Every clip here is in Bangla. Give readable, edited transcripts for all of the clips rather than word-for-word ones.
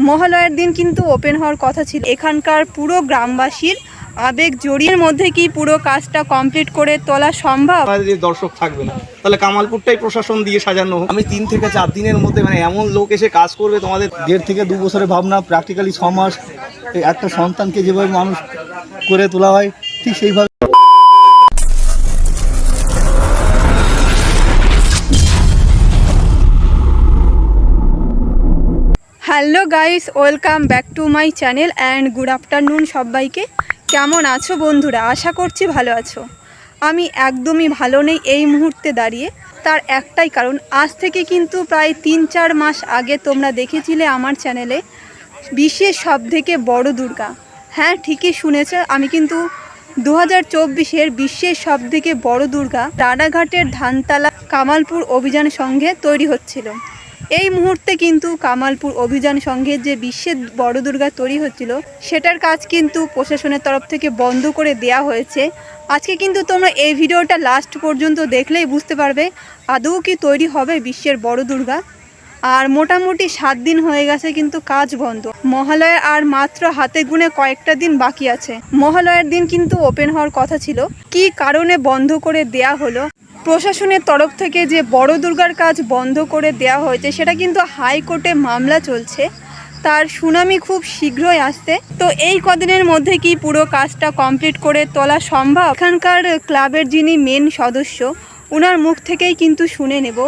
মহালয়ার দিন কিন্তু ওপেন হওয়ার কথা ছিল। এখানকার পুরো গ্রামবাসীর আবেগ জড়িয়ে মধ্যে কি পুরো কাজটা কমপ্লিট করে তোলা সম্ভব? দর্শক থাকবে না, তাহলে কামালপুরটাই প্রশাসন দিয়ে সাজানো। আমি 3 থেকে 4 দিনের মধ্যে এমন লোক এসে কাজ করবে, তোমাদের 1.5 থেকে 2 বছরের ভাবনা, প্র্যাকটিক্যালি 6 মাস একটা সন্তানকে যেভাবে মানুষ করে তোলা হয় ঠিক সেইভাবে। Hello guys, welcome back to my channel and good afternoon সবাইকে। কেমন আছো বন্ধুরা? আশা করছি ভালো আছো। আমি একদমই ভালো নেই এই মুহূর্তে দাঁড়িয়ে। তার একটাই কারণ, আজ থেকে কিন্তু প্রায় 3-4 মাস আগে তোমরা দেখেছিলে আমার চ্যানেলে বিশ্বের সবথেকে বড় দুর্গা। হ্যাঁ, ঠিকই শুনেছ, আমি কিন্তু 2024-এর বিশ্বের সবথেকে বড় দুর্গা রানাঘাটের ধানতলা কামালপুর অভিযান সংঘে তৈরি হচ্ছিল। এই মুহূর্তে কিন্তু কামালপুর অভিযান সংঘের যে বিশ্বের বড় দুর্গা তৈরি হচ্ছিল, সেটার কাজ কিন্তু প্রশাসনের তরফ থেকে বন্ধ করে দেয়া হয়েছে। আজকে কিন্তু তোমরা এই ভিডিওটা লাস্ট পর্যন্ত দেখলেই বুঝতে পারবে আদৌ কি তৈরি হবে বিশ্বের বড় দুর্গা। আর মোটামুটি 7 দিন হয়ে গেছে কিন্তু কাজ বন্ধ। মহালয়া আর মাত্র হাতে গুনে কয়েকটা দিন বাকি আছে। মহালয়ার দিন কিন্তু ওপেন হওয়ার কথা ছিল, কি কারণে বন্ধ করে দেয়া হলো? প্রশাসনের তরফ থেকে যে বড় দুর্গার কাজ বন্ধ করে দেওয়া হয়েছে, সেটা কিন্তু হাইকোর্টে মামলা চলছে, তার শুনানি খুব শীঘ্রই আসছে। তো এই কদিনের মধ্যে কি পুরো কাজটা কমপ্লিট করে তোলা সম্ভব? এখানকার ক্লাবের যিনি মেন সদস্য, ওনার মুখ থেকেই কিন্তু শুনে নেব।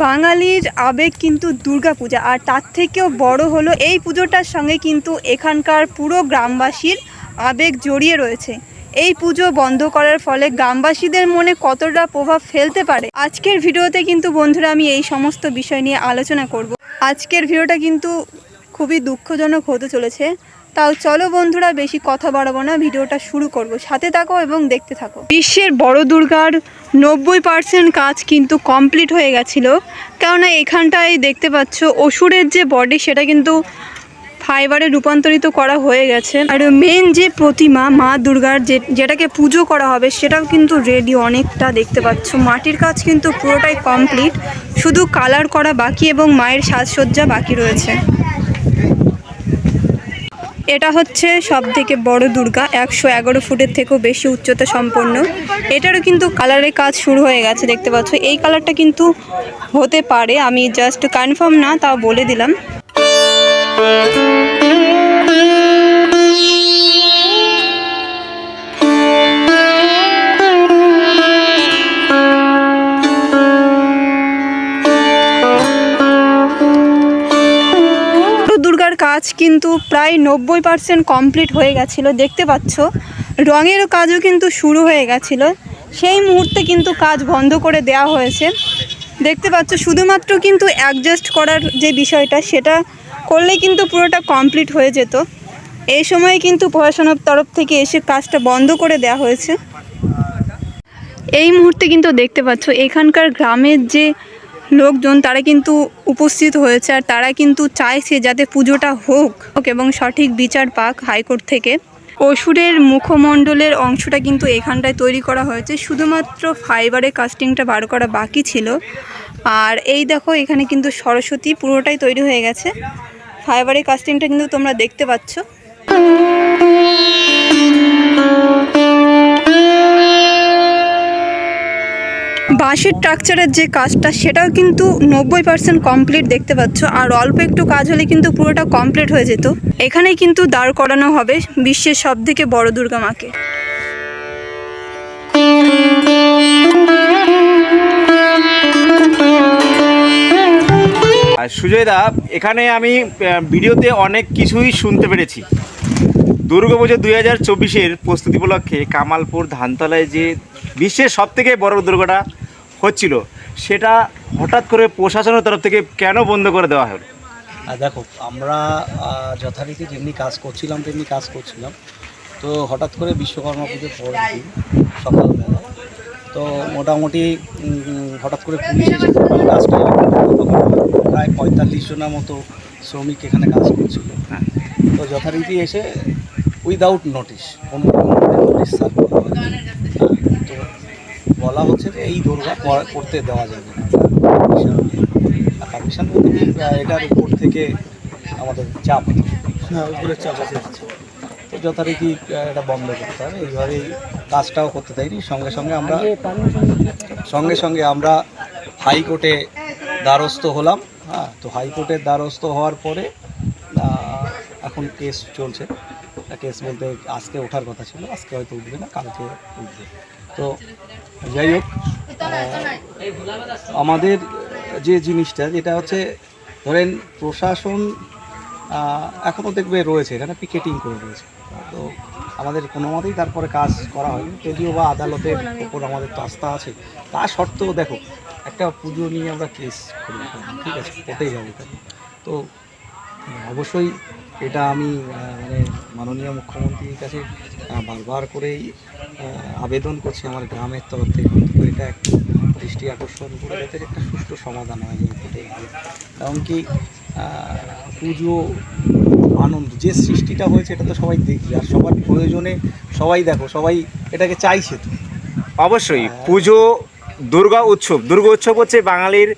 বাঙালির আবেগ কিন্তু দুর্গাপূজা, আর তার থেকেও বড় হলো এই পুজোটার সঙ্গে কিন্তু এখানকার পুরো গ্রামবাসীর আবেগ জড়িয়ে রয়েছে। এই পুজো বন্ধ করার ফলে গ্রামবাসীদের মনে কতটা প্রভাব ফেলতে পারে, আজকের ভিডিওতে কিন্তু বন্ধুরা আমি এই সমস্ত বিষয় নিয়ে আলোচনা করব। আজকের ভিডিওটা কিন্তু খুবই দুঃখজনক হতে চলেছে। তাও চলো বন্ধুরা, বেশি কথা বাড়াবো না, ভিডিওটা শুরু করব। সাথে থাকো এবং দেখতে থাকো। বিশ্বের বড় দুর্গার 90% কাজ কিন্তু কমপ্লিট হয়ে গেছিলো, কেননা এখানটায় দেখতে পাচ্ছ অসুরের যে বডি, সেটা কিন্তু ফাইবারে রূপান্তরিত করা হয়ে গেছে। আর মেন যে প্রতিমা মা দুর্গার যেটাকে পুজো করা হবে, সেটাও কিন্তু রেডি অনেকটা। দেখতে পাচ্ছ মাটির কাজ কিন্তু পুরোটাই কমপ্লিট, শুধু কালার করা বাকি এবং মায়ের সাজসজ্জা বাকি রয়েছে। এটা হচ্ছে সব থেকে বড় দুর্গা, 111 ফুটের থেকেও বেশি উচ্চতা সম্পন্ন। এটারও কিন্তু কালারের কাজ শুরু হয়ে গেছে। দেখতে পাচ্ছ এই কালারটা কিন্তু হতে পারে, আমি জাস্ট কনফার্ম না, তাও বলে দিলাম। দুর্গার কাজ কিন্তু প্রায় 90% কমপ্লিট হয়ে গেছিলো। দেখতে পাচ্ছ রঙেরও কাজও কিন্তু শুরু হয়ে গেছিলো, সেই মুহূর্তে কিন্তু কাজ বন্ধ করে দেওয়া হয়েছে। দেখতে পাচ্ছ শুধুমাত্র কিন্তু অ্যাডজাস্ট করার যে বিষয়টা, সেটা করলে কিন্তু পুরোটা কমপ্লিট হয়ে যেত। এই সময় কিন্তু প্রশাসনের তরফ থেকে এসে কাজটা বন্ধ করে দেওয়া হয়েছে। এই মুহূর্তে কিন্তু দেখতে পাচ্ছ এখানকার গ্রামের যে লোকজন, তারা কিন্তু উপস্থিত হয়েছে, আর তারা কিন্তু চাইছে যাতে পুজোটা হোক এবং সঠিক বিচার পাক হাইকোর্ট থেকে। অসুরের মুখমণ্ডলের অংশটা কিন্তু এখানটায় তৈরি করা হয়েছে, শুধুমাত্র ফাইবারের কাস্টিংটা বার করা বাকি ছিল। আর এই দেখো এখানে কিন্তু সরস্বতী পুরোটাই তৈরি হয়ে গেছে। ফাইবারের কাস্টিংটা কিন্তু তোমরা দেখতে পাচ্ছ। বাঁশের স্ট্রাকচারের যে কাজটা, সেটাও কিন্তু 90% কমপ্লিট দেখতে পাচ্ছ। আর অল্প একটু কাজ হলে কিন্তু পুরোটা কমপ্লিট হয়ে যেত। এখানে কিন্তু দাঁড় করানো হবে বিশ্বের সবথেকে বড় দুর্গা মাকে। সুজয় দা, এখানে আমি ভিডিওতে অনেক কিছুই শুনতে পেরেছি। দুর্গাপুজো 2024-এর প্রস্তুতি উপলক্ষে কামালপুর ধানতলায় যে বিশ্বের সবথেকে বড় দুর্গাটা হচ্ছিল, সেটা হঠাৎ করে প্রশাসনের তরফ থেকে কেন বন্ধ করে দেওয়া হলো? দেখো, আমরা যথারীতি যেমনি কাজ করছিলাম, তো হঠাৎ করে বিশ্বকর্মা পুজোর পরের দিন সকালবেলা তো মোটামুটি হঠাৎ করে পুলিশ এসে কাজটা প্রায় 45 জনের মতো শ্রমিক এখানে কাজ করছিল। তো যথারীতি এসে উইদাউট নোটিশ, কোনো নোটিশ সার্ভ করা হয়নি। তো বলা হচ্ছে যে এই দুর্গা করতে দেওয়া যাবে না। পারমিশন বলতে এটার উপর থেকে আমাদের চাপ, হ্যাঁ উপরের চাপ আছে। তো যথারীতি এটা বন্ধ করতে হবে, এইভাবেই কাজটাও করতে দেয়নি। সঙ্গে সঙ্গে আমরা হাইকোর্টে দ্বারস্থ হলাম। হ্যাঁ, তো হাইকোর্টের দ্বারস্থ হওয়ার পরে এখন কেস চলছে। কেস বলতে আজকে ওঠার কথা ছিল, আজকে হয়তো উঠবে না, কালকে উঠবে। তো যাই হোক, আমাদের যে জিনিসটা যেটা হচ্ছে, ধরেন প্রশাসন এখনও দেখবে রয়েছে এখানে, পিকেটিং করে রয়েছে। তো আমাদের কোনো মতেই তারপরে কাজ করা হয়নি, যদিও বা আদালতের উপর আমাদের তো আস্থা আছে। তা সত্ত্বেও দেখো, একটা পুজো নিয়ে আমরা কেস করি, ঠিক আছে, কোর্টে যাবো কেন? তো অবশ্যই এটা আমি মানে মাননীয় মুখ্যমন্ত্রীর কাছে বারবার করেই আবেদন করছি আমার গ্রামের তরফ থেকে, তো এটা একটু দৃষ্টি আকর্ষণ করে যাতে একটা সুষ্ঠু সমাধান হয় যায়, এটাই ভালো। কারণ কি, পুজো আনন্দ যে সৃষ্টিটা হয়েছে এটা তো সবাই দেখবে, আর সবার প্রয়োজনে সবাই দেখো, সবাই এটাকে চাইছে। তো অবশ্যই পুজো, দুর্গা উৎসব হচ্ছে বাঙালির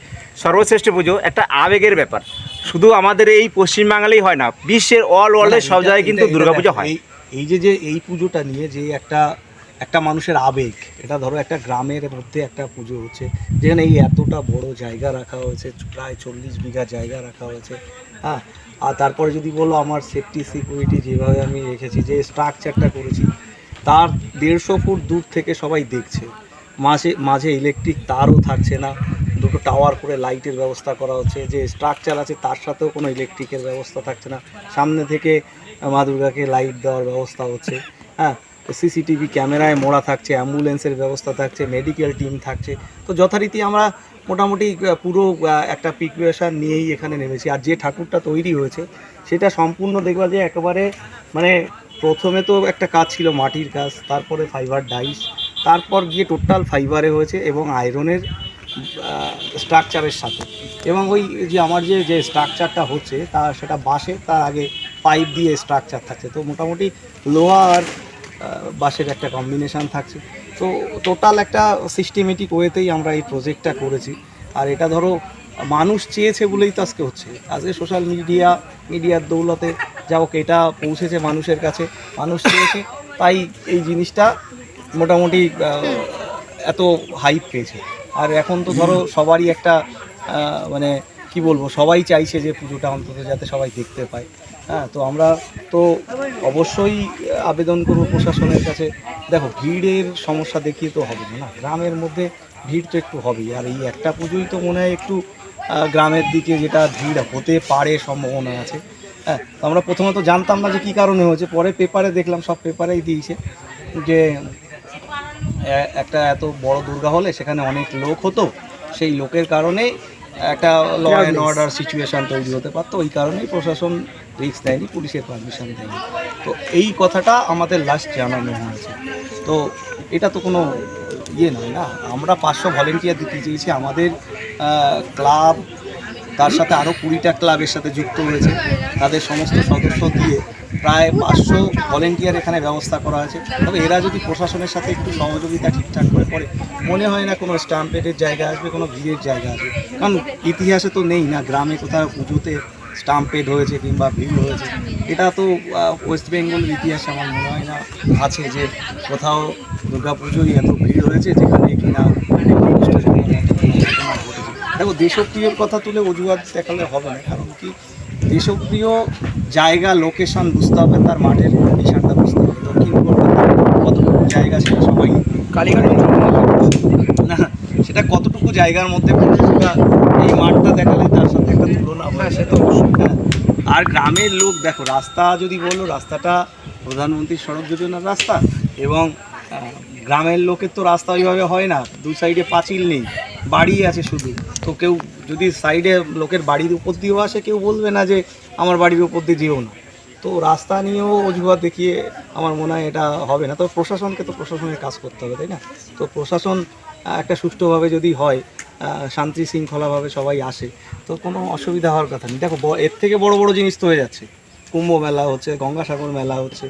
সর্বশ্রেষ্ঠ পুজো, একটা আবেগের ব্যাপার। শুধু আমাদের এই পশ্চিম বাঙালি হয় না, বিশ্বের অল ওয়ার্ল্ডে সব জায়গায় কিন্তু দুর্গাপূজা হয়। এই যে এই পুজোটা নিয়ে যে একটা মানুষের আবেগ, এটা ধরো একটা গ্রামের মধ্যে একটা পুজো হচ্ছে, যেখানে এই এতটা বড় জায়গা রাখা হয়েছে, প্রায় 40 বিঘা জায়গা রাখা হয়েছে। হ্যাঁ, আর তারপরে যদি বলো আমার সেফটি সিকিউরিটি যেভাবে আমি রেখেছি, যে স্ট্রাকচারটা করেছি, তার 150 ফুট দূর থেকে সবাই দেখছে। মাঝে ইলেকট্রিক তারও থাকছে না, দুটো টাওয়ার করে লাইটের ব্যবস্থা করা হচ্ছে। যে স্ট্রাকচার আছে তার সাথেও কোনো ইলেকট্রিকের ব্যবস্থা থাকছে না, সামনে থেকে মা দুর্গাকে লাইট দেওয়ার ব্যবস্থা হচ্ছে। হ্যাঁ, সিসিটিভি ক্যামেরায় মোড়া থাকছে, অ্যাম্বুলেন্সের ব্যবস্থা থাকছে, মেডিকেল টিম থাকছে। তো যথারীতি আমরা মোটামুটি পুরো একটা প্রিপারেশন নিয়েই এখানে নেমেছি। আর যে ঠাকুরটা তৈরি হয়েছে সেটা সম্পূর্ণ দেখবা যে একেবারে মানে প্রথমে তো একটা কাজ ছিল মাটির কাজ, তারপরে ফাইবার ডাইস, তারপর গিয়ে টোটাল ফাইবারে হয়েছে এবং আয়রনের স্ট্রাকচারের সাথে। এবং ওই যে আমার যে স্ট্রাকচারটা হচ্ছে সেটা বাঁশের, তার আগে পাইপ দিয়ে স্ট্রাকচার থাকছে। তো মোটামুটি লোহা আর বাঁশের একটা কম্বিনেশান থাকছে। তো টোটাল একটা সিস্টেমেটিক ওয়েতেই আমরা এই প্রজেক্টটা করেছি। আর এটা ধরো মানুষ চেয়েছে বলেই তো আজকে হচ্ছে, আজকে সোশ্যাল মিডিয়ার দৌলতে যা হোক এটা পৌঁছেছে মানুষের কাছে, মানুষ চেয়েছে, তাই এই জিনিসটা মোটামুটি এত হাইপ পেয়েছে। আর এখন তো ধরো সবারই একটা মানে কি বলবো, সবাই চাইছে যে পুজোটা অন্তত যাতে সবাই দেখতে পায়। হ্যাঁ, তো আমরা তো অবশ্যই আবেদন করব প্রশাসনের কাছে। দেখো, ভিড়ের সমস্যা দেখিয়ে তো হবে না, গ্রামের মধ্যে ভিড় তো একটু হবেই। আর এই একটা পুজোই তো মনে হয় একটু গ্রামের দিকে যেটা ভিড় হতে পারে সম্ভাবনা আছে। হ্যাঁ, তো আমরা প্রথমত জানতাম না যে কী কারণে হয়েছে, পরে পেপারে দেখলাম, সব পেপারেই দিয়েছে যে একটা এত বড় দুর্গা হলে সেখানে অনেক লোক হতো, সেই লোকের কারণে একটা ল অ্যান্ড অর্ডার সিচুয়েশান তৈরি হতে পারতো। ওই কারণেই প্রশাসন রিস্ক দেয়নি, পুলিশের পারমিশন দেয়নি। তো এই কথাটা আমাদের লাস্ট জানানো হয়েছে। তো এটা তো কোনো ইয়ে নয় না, আমরা 500 ভলেন্টিয়ার দিতে চেয়েছি। আমাদের ক্লাব, তার সাথে আরও 20টা ক্লাবের সাথে যুক্ত হয়েছে, তাদের সমস্ত সদস্য দিয়ে প্রায় 500 ভলেন্টিয়ার এখানে ব্যবস্থা করা হয়েছে। তবে এরা যদি প্রশাসনের সাথে একটু সহযোগিতা ঠিকঠাক করে পড়ে, মনে হয় না কোনো স্টাম্পেডের জায়গা আসবে, কোনো ভিড়ের জায়গা আসবে। কারণ ইতিহাসে তো নেই না গ্রামে কোথাও পুজোতে স্টাম্পেড হয়েছে কিংবা ভিড় হয়েছে। এটা তো ওয়েস্ট বেঙ্গলের ইতিহাসে আমার মনে হয় না আছে যে কোথাও দুর্গাপুজোয় এত ভিড় হয়েছে যেখানে কিনা ঘটেছে। দেখো, দেশপ্রিয়র কথা তুলে অজুহাত দেখালে হবে না, কারণ কি দেশপ্রিয় জায়গা, লোকেশন বুঝতে হবে, তার মাঠের কন্ডিশনটা বুঝতে হবে। দক্ষিণ কলকাতার কতটুকু জায়গা সেটা সবাই কালীঘাট না, সেটা কতটুকু জায়গার মধ্যে পড়ে, সেটা এই মাঠটা দেখালে তার সাথে একটা তুলনা হয়, সে তো অবশ্যই। হ্যাঁ, আর গ্রামের লোক দেখো, রাস্তা যদি বলো, রাস্তাটা প্রধানমন্ত্রী সড়ক যোজনার রাস্তা, এবং গ্রামের লোকের তো রাস্তা ওইভাবে হয় না, দুই সাইডে পাঁচিল নেই, বাড়ি আছে শুধু। তো কেউ যদি সাইডে লোকের বাড়ির উপর দিয়েও আসে, কেউ বলবে না যে আমার বাড়ির উপর দিয়ে যেও না। তো রাস্তা নিয়েও অজুহাত দেখিয়ে আমার মনে হয় এটা হবে না। তো প্রশাসনকে তো প্রশাসনের কাজ করতে হবে, তাই না? তো প্রশাসন একটা সুষ্ঠুভাবে যদি হয়, শান্তি শৃঙ্খলাভাবে সবাই আসে, তো কোনো অসুবিধা হওয়ার কথা নেই। দেখো, এর থেকে বড় বড় জিনিস তো হয়ে যাচ্ছে, কুম্ভ মেলা হচ্ছে, গঙ্গাসাগর মেলা হচ্ছে,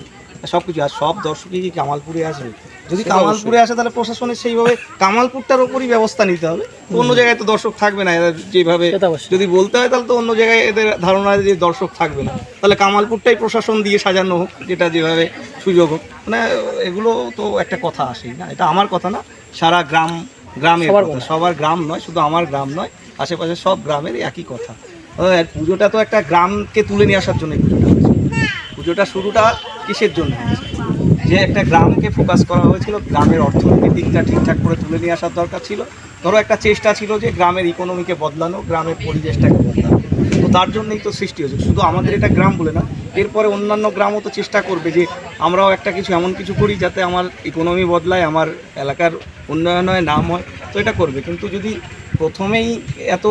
সব কিছু। আর সব দর্শকই কি কামালপুরে আসবে? যদি সেটা কামালপুরে আসে তাহলে প্রশাসনের সেইভাবে কামালপুরটার ওপরই ব্যবস্থা নিতে হবে। তো অন্য জায়গায় তো দর্শক থাকবে না, এরা যেভাবে যদি বলতে হয় তাহলে তো অন্য জায়গায় এদের ধারণা যে দর্শক থাকবে না, তাহলে কামালপুরটাই প্রশাসন দিয়ে সাজানো হোক, যেটা যেভাবে সুযোগ হোক। মানে এগুলো তো একটা কথা আসেই না, এটা আমার কথা না, সারা গ্রামের কথা, সবার গ্রাম নয়, শুধু আমার গ্রাম নয়, আশেপাশে সব গ্রামের একই কথা। আর পুজোটা তো একটা গ্রামকে তুলে নিয়ে আসার জন্য পুজোটা হয়েছে। পুজোটা শুরুটা কিসের জন্য হয়েছে? যে একটা গ্রামকে ফোকাস করা হয়েছিল, গ্রামের অর্থনৈতিক দিকটা ঠিকঠাক করে তুলে নিয়ে আসার দরকার ছিল। ধরো একটা চেষ্টা ছিল যে গ্রামের ইকোনমিকে বদলানো, গ্রামের পরিবেশটাকে বদলানো। তো তার জন্যই তো সৃষ্টি হয়েছে, শুধু আমাদের এটা গ্রাম বলে না, এরপরে অন্যান্য গ্রামও তো চেষ্টা করবে যে আমরাও একটা কিছু এমন কিছু করি যাতে আমার ইকোনমি বদলায়, আমার এলাকার উন্নয়ন হয়, নাম হয়। তো এটা করবে, কিন্তু যদি প্রথমেই এত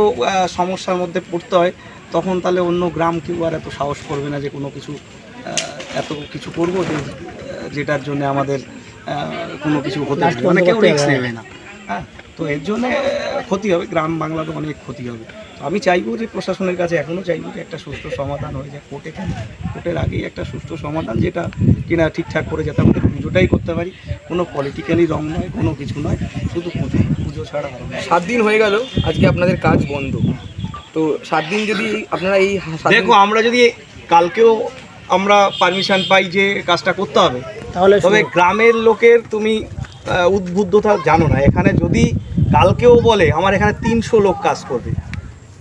সমস্যার মধ্যে পড়তে হয় তখন তাহলে অন্য গ্রাম কেউ আর এত সাহস করবে না যে কোনো কিছু এত কিছু করবো যেটার জন্য আমাদের কোনো কিছু হতে পারে, মানে কেউ রিস্ক নেবে না। হ্যাঁ, তো এর জন্যে ক্ষতি হবে, গ্রাম বাংলাতে অনেক ক্ষতি হবে। তো আমি চাইবো যে প্রশাসনের কাছে এখনও চাইবো যে একটা সুষ্ঠু সমাধান হয়ে যায়, কোর্টের আগেই একটা সুষ্ঠু সমাধান, যেটা কিনা ঠিকঠাক করে যাতে আমাদের পুজোটাই করতে পারি। কোনো পলিটিক্যালি রং নয়, কোনো কিছু নয়, শুধু পুজো ছাড়া হবে না। 7 দিন হয়ে গেল আজকে আপনাদের কাজ বন্ধ, তো 7 দিন যদি আপনারা এই দেখো, আমরা যদি কালকেও আমরা পারমিশন পাই যে কাজটা করতে হবে, তাহলে তবে গ্রামের লোকের তুমি উদ্বুদ্ধতা জানো না। এখানে যদি কালকেও বলে আমার এখানে 300 লোক কাজ করবে,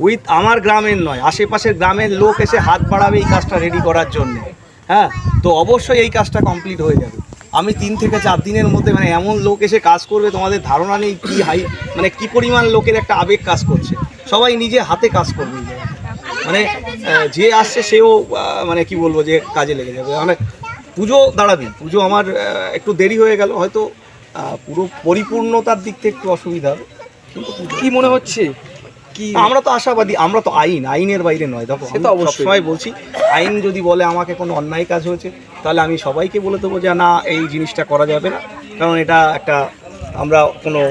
উইথ আমার গ্রামের নয়, আশেপাশের গ্রামের লোক এসে হাত বাড়াবে এই কাজটা রেডি করার জন্য, হ্যাঁ, তো অবশ্যই এই কাজটা কমপ্লিট হয়ে যাবে। আমি 3 থেকে 4 দিনের মধ্যে, মানে এমন লোক এসে কাজ করবে তোমাদের ধারণা নেই কি মানে কি পরিমাণ লোকের একটা আবেগ কাজ করছে, সবাই নিজে হাতে কাজ করবে। মানে যে আসছে সেও মানে কি বলবো যে কাজে লেগে যাবে। মানে পুজো দাঁড়াবে, পুজো আমার একটু দেরি হয়ে গেল, হয়তো পুরো পরিপূর্ণতার দিক থেকে একটু অসুবিধা হবে, কিন্তু কি মনে হচ্ছে কি আমরা তো আশাবাদী, আমরা তো আইনের বাইরে নয়। দেখো, সে তো অবশ্যই সবাই বলছি, আইন যদি বলে আমাকে কোনো অন্যায় কাজ হয়েছে তাহলে আমি সবাইকে বলে দেবো যে না, এই জিনিসটা করা যাবে না, কারণ এটা একটা আমরা কোনো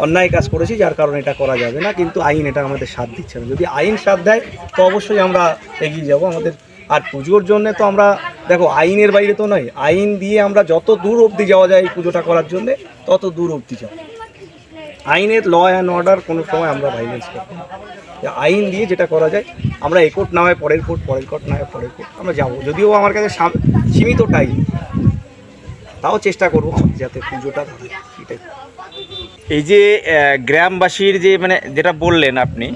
অন্যায় কাজ করেছি যার কারণে এটা করা যাবে না। কিন্তু আইন এটা আমাদের সাথ দিচ্ছে না, যদি আইন সাথ দেয় তো অবশ্যই আমরা এগিয়ে যাব আমাদের। আর পুজোর জন্যে তো আমরা দেখো আইনের বাইরে তো নয়, আইন দিয়ে আমরা যত দূর অবধি যাওয়া যায় এই পুজোটা করার জন্যে তত দূর অবধি যাব। আইনের ল অ্যান্ড অর্ডার কোনো সময় আমরা ভাইলেন্স করব না, আইন দিয়ে যেটা করা যায় আমরা এ কোর্ট না হয় পরের কোর্ট, পরের কোর্ট না হয় পরের কোর্ট আমরা যাবো। যদিও আমার কাছে সীমিত টাইম, তাও চেষ্টা করবো যাতে পুজোটা হয়। এটাই এই যে গ্রামবাসীর যে মানে যেটা বললেন আপনি,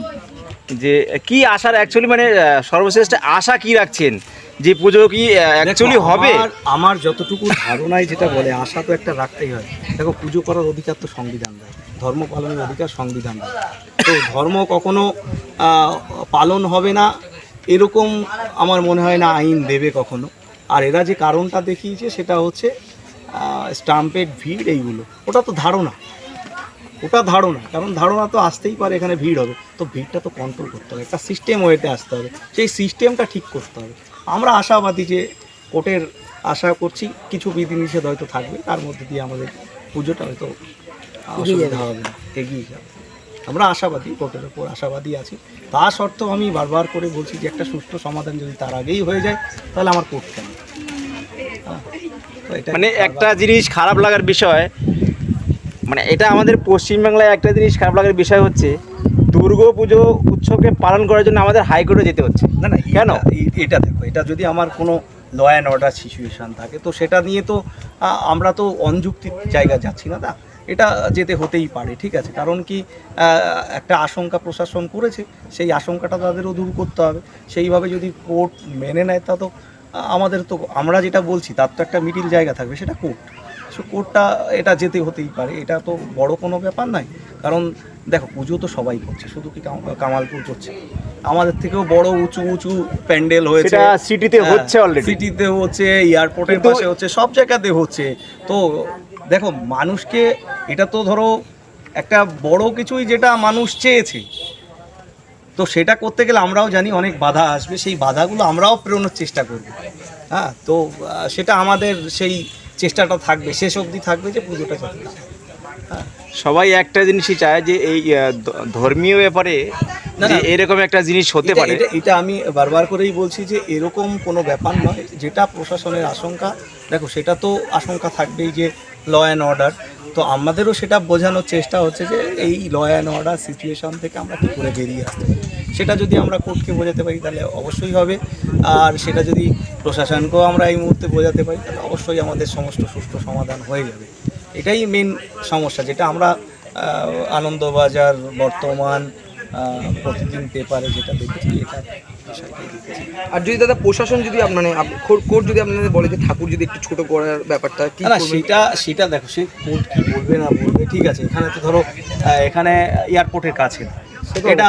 যে কি আশার অ্যাকচুয়ালি মানে সর্বশেষ আশা কি রাখছেন যে পুজো কি অ্যাকচুয়ালি হবে? আমার যতটুকু ধারণায় যেটা বলে, আশা তো একটা রাখতেই হয়। দেখো, পুজো করার অধিকার তো সংবিধান দেয়, ধর্ম পালনের অধিকার সংবিধান দেয়। তো ধর্ম কখনো পালন হবে না এরকম আমার মনে হয় না আইন দেবে কখনো। আর এরা যে কারণটা দেখিয়েছে সেটা হচ্ছে স্টাম্পেড ভিড়, এইগুলো ওটা তো ধারণা, কারণ ধারণা তো আসতেই পারে এখানে ভিড় হবে, তো ভিড়টা তো কন্ট্রোল করতে হবে, একটা সিস্টেম ওয়েতে আসতে হবে, সেই সিস্টেমটা ঠিক করতে হবে। আমরা আশাবাদী যে কোর্টের আশা করছি কিছু বিধিনিষেধ হয়তো থাকবে, তার মধ্যে দিয়ে আমাদের পুজোটা হয়তো অসুবিধা হবে না, এগিয়ে যাবে। আমরা আশাবাদী, কোর্টের ওপর আশাবাদী আছি। তা সত্ত্বেও আমি বারবার করে বলছি যে একটা সুষ্ঠু সমাধান যদি তার আগেই হয়ে যায় তাহলে আমার কোর্ট কেন। মানে একটা জিনিস খারাপ লাগার বিষয়, মানে এটা আমাদের পশ্চিমবাংলায় একটা জিনিস খারাপ লাগার বিষয় হচ্ছে দুর্গা পুজো উৎসবকে পালন করার জন্য আমাদের হাইকোর্টে যেতে হচ্ছে। না, কেন? এটা দেখো, এটা যদি আমার কোনো ল অ্যান্ড অর্ডার সিচুয়েশান থাকে তো সেটা নিয়ে তো আমরা তো অনযুক্তির জায়গায় যাচ্ছি না, তা এটা যেতে হতেই পারে, ঠিক আছে। কারণ কি, একটা আশঙ্কা প্রশাসন করেছে, সেই আশঙ্কাটা তাদেরও দূর করতে হবে। সেইভাবে যদি কোর্ট মেনে নেয় তা তো আমাদের তো, আমরা যেটা বলছি তার তো একটা মিডিল জায়গা থাকবে, সেটা কোর্ট। সো কোর্টটা এটা যেতে হতেই পারে, এটা তো বড় কোনো ব্যাপার নয়। কারণ দেখো, পুজো তো সবাই করছে, শুধু কি কামালপুর করছে, আমাদের থেকেও বড় উঁচু উঁচু প্যান্ডেল হয়েছে, সিটিতে হচ্ছে, অলরেডি সিটিতে হচ্ছে, এয়ারপোর্টের পাশে হচ্ছে, সব জায়গাতে হচ্ছে। তো দেখো, মানুষকে এটা তো ধরো একটা বড় কিছুই যেটা মানুষ চেয়েছে, তো সেটা করতে গেলে আমরাও জানি অনেক বাধা আসবে, সেই বাধাগুলো আমরাও পেরোনোর চেষ্টা করব। হ্যাঁ, তো সেটা আমাদের সেই চেষ্টাটা থাকবে, শেষ অবধি থাকবে যে পুজোটা যাতে। হ্যাঁ, সবাই একটা জিনিসই চায় যে এই ধর্মীয় ব্যাপারে যে এরকম একটা জিনিস হতে পারে। এটা আমি বারবার করেই বলছি যে এরকম কোনো ব্যাপার নয়, যেটা প্রশাসনের আশঙ্কা। দেখো, সেটা তো আশঙ্কা থাকবেই যে ল অ্যান্ড অর্ডার। তো আমাদেরও সেটা বোঝানোর চেষ্টা হচ্ছে যে এই ল অ্যান্ড অর্ডার সিচুয়েশন থেকে আমরা কী করে বেরিয়ে আসতে পারি। সেটা যদি আমরা কোর্টকে বোঝাতে পারি তাহলে অবশ্যই হবে, আর সেটা যদি প্রশাসনকেও আমরা এই মুহূর্তে বোঝাতে পারি তাহলে অবশ্যই আমাদের সমস্ত সুষ্ঠু সমাধান হয়ে যাবে। এটাই মেন সমস্যা, যেটা আমরা আনন্দবাজার, বর্তমান, প্রতিদিন পেপারে যেটা দেখেছি, এটা বিষয়টাই দেখেছি। আর যদি দাদা প্রশাসন যদি মানে কোর্ট যদি আপনাদের বলে যে ঠাকুর যদি একটু ছোট করার ব্যাপারটা কি না, করবেন? সেটা দেখো, সে কোর্ট কি বলবে না বলবে, ঠিক আছে। এখানে তো ধরো এখানে এয়ারপোর্টের কাছে, এটা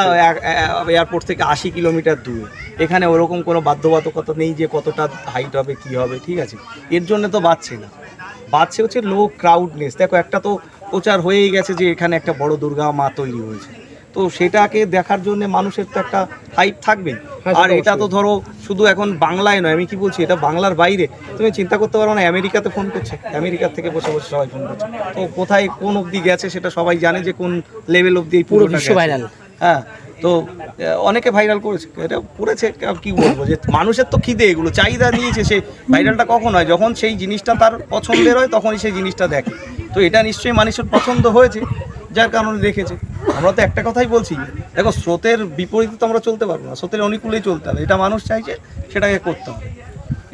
এয়ারপোর্ট থেকে 80 কিলোমিটার দূরে, এখানে ওরকম কোনো বাধ্যবাধকতা নেই যে কতটা হাইট হবে কি হবে, ঠিক আছে। এর জন্য তো বাড়ছে না, বাড়ছে হচ্ছে লো ক্রাউডনেস। দেখো, একটা তো প্রচার হয়েই গেছে যে এখানে একটা বড় দুর্গা মা তৈরি হয়েছে, তো সেটাকে দেখার জন্য মানুষের তো একটা হাইপ থাকবেই। আর এটা তো ধরো শুধু এখন বাংলায় নয়, আমি কি বলছি, এটা বাংলার বাইরে। তুমি চিন্তা করতে পারো না, আমেরিকাতে ফোন করছে, আমেরিকার থেকে বসে বসে সবাই ফোন করছে। তো কোথায় কোন অবধি গেছে সেটা সবাই জানে, যে কোন লেভেল অবধি এই পুরো বিশ্ব ভাইরাল। হ্যাঁ, তো অনেকে ভাইরাল করেছে, এটা করেছে, কি বলবো, যে মানুষের তো খিদে, এগুলো চাহিদা নিয়েছে। সে ভাইরালটা কখন হয়, যখন সেই জিনিসটা তার পছন্দের হয় তখনই সেই জিনিসটা দেখে। তো এটা নিশ্চয়ই মানুষের পছন্দ হয়েছে, যার কারণে দেখেছে। আমরা তো একটা কথাই বলছি, দেখো, স্রোতের বিপরীতে তো আমরা চলতে পারবো না, স্রোতের অনুকূলেই চলতে হবে। এটা মানুষ চাইছে, সেটাকে করতে হবে।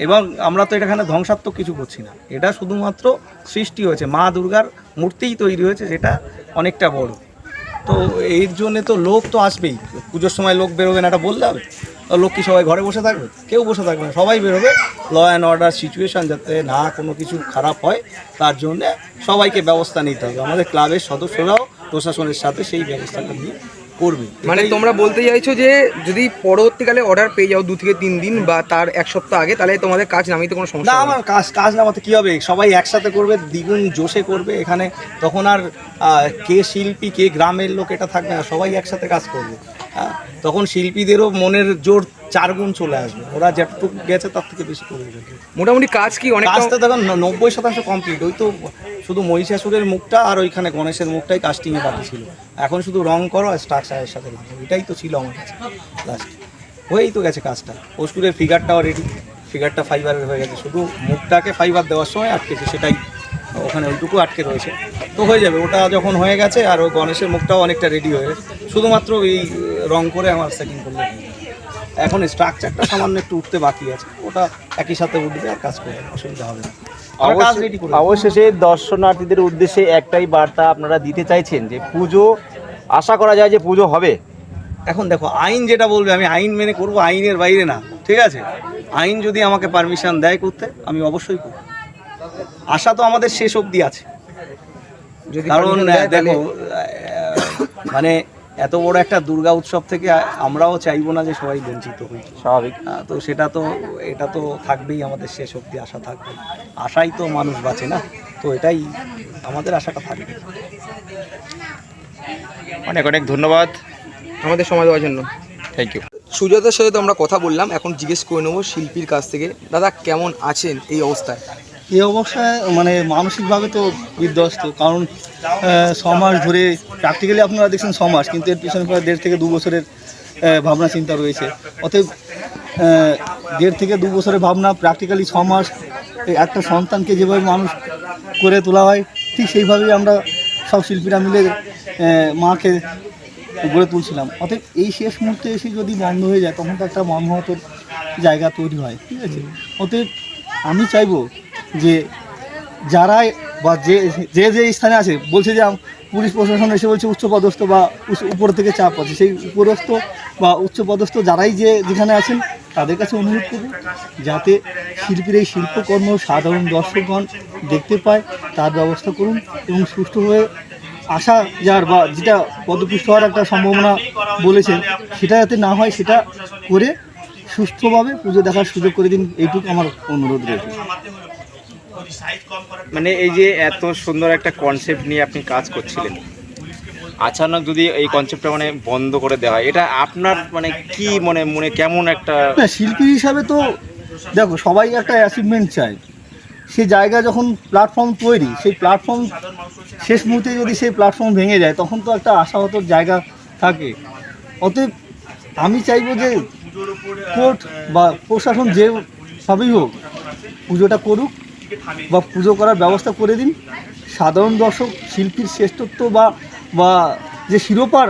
এবং আমরা তো এখানে ধ্বংসাত্মক কিছু করছি না, এটা শুধুমাত্র সৃষ্টি হয়েছে, মা দুর্গার মূর্তিই তৈরি হয়েছে, যেটা অনেকটা বড়। তো এর জন্যে তো লোক তো আসবেই, পুজোর সময় লোক বেরোবে না, এটা বললে হবে? লোক কি সবাই ঘরে বসে থাকবে? কেউ বসে থাকবে না, সবাই বেরোবে। ল অ্যান্ড অর্ডার সিচুয়েশান যাতে না কোনো কিছু খারাপ হয়, তার জন্যে সবাইকে ব্যবস্থা নিতে হবে। আমাদের ক্লাবের সদস্যরাও প্রশাসনের সাথে সেই ব্যবস্থাটা নিয়ে করবে। মানে তোমরা বলতে চাইছো যে যদি পরবর্তীকালে অর্ডার পেয়ে যাও 2 থেকে 3 দিন বা তার 1 সপ্তাহ আগে, তাহলে তোমাদের কাজ নামিতে কোনো সমস্যা না, হবে না? আমার কাজ নামাতে কী হবে, সবাই একসাথে করবে, দ্বিগুণ জোশে করবে এখানে। তখন আর কে শিল্পী কে গ্রামের লোক এটা থাকবে না, সবাই একসাথে কাজ করবে। হ্যাঁ, তখন শিল্পীদেরও মনের জোর 4 গুণ চলে আসবে, ওরা যেটুকু গেছে তার থেকে বেশি করে দেবে। মোটামুটি কাজ কি অনেকটা? কাজটা দেখুন 90% কমপ্লিট। ওই তো শুধু মহিষাসুরের মুখটা আর ওইখানে গণেশের মুখটাই কাস্টিংয়ে বাকি ছিল। এখন শুধু রং করো আর স্ট্রাকচারের সাথে লাগো, এটাই তো ছিল আমার কাছে লাস্ট। হয়েই তো গেছে কাজটা। অসুরের ফিগারটাও রেডি, ফিগারটা ফাইবারের হয়ে গেছে, শুধু মুখটাকে ফাইবার দেওয়ার সময় আটকেছে, সেটাই ওখানে ওইটুকু আটকে রয়েছে। তো হয়ে যাবে, ওটা যখন হয়ে গেছে। আর ওই গণেশের মুখটাও অনেকটা রেডি হয়ে গেছে, শুধুমাত্র এই রং করে আমার সেটিং করলে হয়ে যাবে। এখন স্ট্রাকচারটা সামান্য একটু উঠতে বাকি আছে, ওটা একই সাথে উঠবে আর কাজ করবে, অসুবিধা হবে না। অবশেষে দর্শনার্থীদের উদ্দেশ্যে একটাই বার্তা আপনারা দিতে চাইছেন যে পুজো আশা করা যায় যে পুজো হবে। এখন দেখো, আইন যেটা বলবে আমি আইন মেনে করব, আইনের বাইরে না, ঠিক আছে। আইন যদি আমাকে পারমিশন দেয় করতে, আমি অবশ্যই করব। আশা তো আমাদের শেষ অবধি আছে, কারণ দেখো, মানে এত বড় একটা দুর্গা উৎসব থেকে আমরাও চাইবো না যে সবাই বঞ্চিত হই, স্বাভাবিক। তো এটা তো থাকবেই, আমাদের শেষ অবধি আশা থাকবে। আশাই তো মানুষ বাঁচে না, তো এটাই আমাদের আশাটা থাকবে। অনেক অনেক ধন্যবাদ আমাদের সময় দেওয়ার জন্য। Thank you. সুজাতার সাথে তো আমরা কথা বললাম, এখন জিজ্ঞেস করে নেবো শিল্পীর কাছ থেকে। দাদা, কেমন আছেন এই অবস্থায়? এই অবস্থায় মানে মানসিকভাবে তো বিধ্বস্ত, কারণ 6 মাস ধরে প্র্যাকটিক্যালি আপনারা দেখছেন 6 মাস, কিন্তু এর পিছনে প্রায় 1.5 থেকে 2 বছরের ভাবনা চিন্তা রয়েছে। অতএব 1.5 থেকে 2 বছরের ভাবনা, প্র্যাকটিক্যালি 6 মাস, একটা সন্তানকে যেভাবে মানুষ করে তোলা হয় ঠিক সেইভাবেই আমরা সব শিল্পীরা মিলে মাকে গড়ে তুলছিলাম। অতএব এই শেষ মুহূর্তে এসে যদি বন্ধ হয়ে যায় তখন তো একটা মর্মাহত জায়গা তৈরি হয়, ঠিক আছে। অতএব আমি চাইবো যে যারাই বা যে স্থানে আছে, বলছে যে পুলিশ প্রশাসন এসে বলছে উচ্চপদস্থ বা উপর থেকে চাপ আছে, সেই উপরস্থ বা উচ্চপদস্থ যারাই যেখানে আছেন তাদের কাছে অনুরোধ করব যাতে শিল্পীর এই শিল্পকর্ম সাধারণ দর্শকগণ দেখতে পায়, তার ব্যবস্থা করুন এবং সুষ্ঠুভাবে আশা যার বা যেটা পদপুষ্ট হওয়ার একটা সম্ভাবনা বলেছেন সেটা যাতে না হয়, সেটা করে সুস্থভাবে পুজো দেখার সুযোগ করে দিন, এইটুকু আমার অনুরোধ রয়েছে। মানে এই যে এত সুন্দর একটা কনসেপ্ট নিয়ে আপনি কাজ করছিলেন, আচানক যদি এই কনসেপ্টটা মানে বন্ধ করে দেওয়া হয়, এটা আপনার মানে কি মনে কেমন একটা? না, শিল্পী হিসাবে তো দেখো সবাই একটা অ্যাচিভমেন্ট চায়। সেই জায়গা যখন প্ল্যাটফর্ম তৈরি, সেই প্ল্যাটফর্ম শেষ মুহূর্তে যদি সেই প্ল্যাটফর্ম ভেঙে যায় তখন তো একটা আশাহত জায়গা থাকে। অতএব আমি চাইবো যে কোর্ট বা প্রশাসন যেভাবেই হোক পুজোটা করুক বা পুজো করার ব্যবস্থা করে দিন, সাধারণ দর্শক শিল্পীর শ্রেষ্ঠত্ব বা বা যে শিরোপার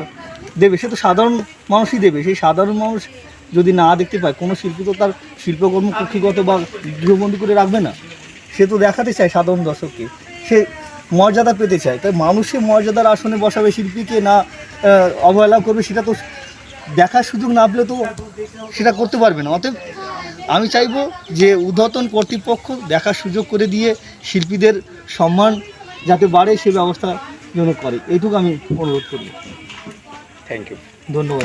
দেবে সে তো সাধারণ মানুষই দেবে। সেই সাধারণ মানুষ যদি না দেখতে পায়, কোনো শিল্পী তো তার শিল্পকর্ম কক্ষিগত বা গৃহবন্দী করে রাখবে না, সে তো দেখাতে চায় সাধারণ দর্শককে, সে মর্যাদা পেতে চায়। তাই মানুষের মর্যাদার আসনে বসাবে শিল্পীকে না অবহেলা করবে, সেটা তো দেখার সুযোগ না পেলে তো সেটা করতে পারবে না। অতএব আমি চাইবো যে ঊর্ধ্বতন কর্তৃপক্ষ দেখার সুযোগ করে দিয়ে শিল্পীদের সম্মান যাতে বাড়ে সে ব্যবস্থা যেন করে, এইটুকু আমি অনুরোধ করি। Thank you. ধন্যবাদ।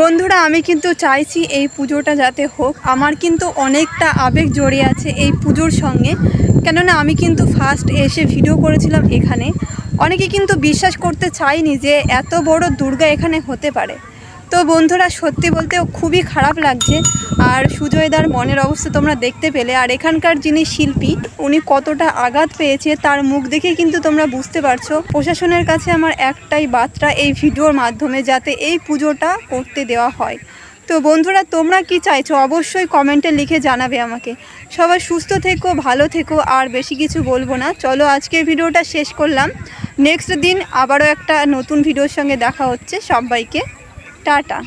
বন্ধুরা, আমি কিন্তু চাইছি এই পুজোটা যাতে হোক। আমার কিন্তু অনেকটা আবেগ জড়িয়ে আছে এই পুজোর সঙ্গে, কেননা আমি কিন্তু ফার্স্ট এসে ভিডিও করেছিলাম এখানে। অনেকে কিন্তু বিশ্বাস করতে চায়নি যে এত বড় দুর্গা এখানে হতে পারে। তো বন্ধুরা, সত্যি বলতে খুবই খারাপ লাগছে। আর সুজয়দার মনের অবস্থা তোমরা দেখতে পেলে, আর এখানকার যিনি শিল্পী উনি কতটা আঘাত পেয়েছে তার মুখ দেখে কিন্তু তোমরা বুঝতে পারছো। প্রশাসনের কাছে আমার একটাই বার্তা এই ভিডিওর মাধ্যমে, যাতে এই পুজোটা করতে দেওয়া হয়। তো বন্ধুরা, তোমরা কি চাইছো অবশ্যই কমেন্টে লিখে জানাবে আমাকে। সবাই সুস্থ থেকো, ভালো থেকো, আর বেশি কিছু বলবো না। চলো আজকের ভিডিওটা শেষ করলাম। নেক্সট দিন আবারও একটা নতুন ভিডিওর সঙ্গে দেখা হচ্ছে। সবাইকে টাটা।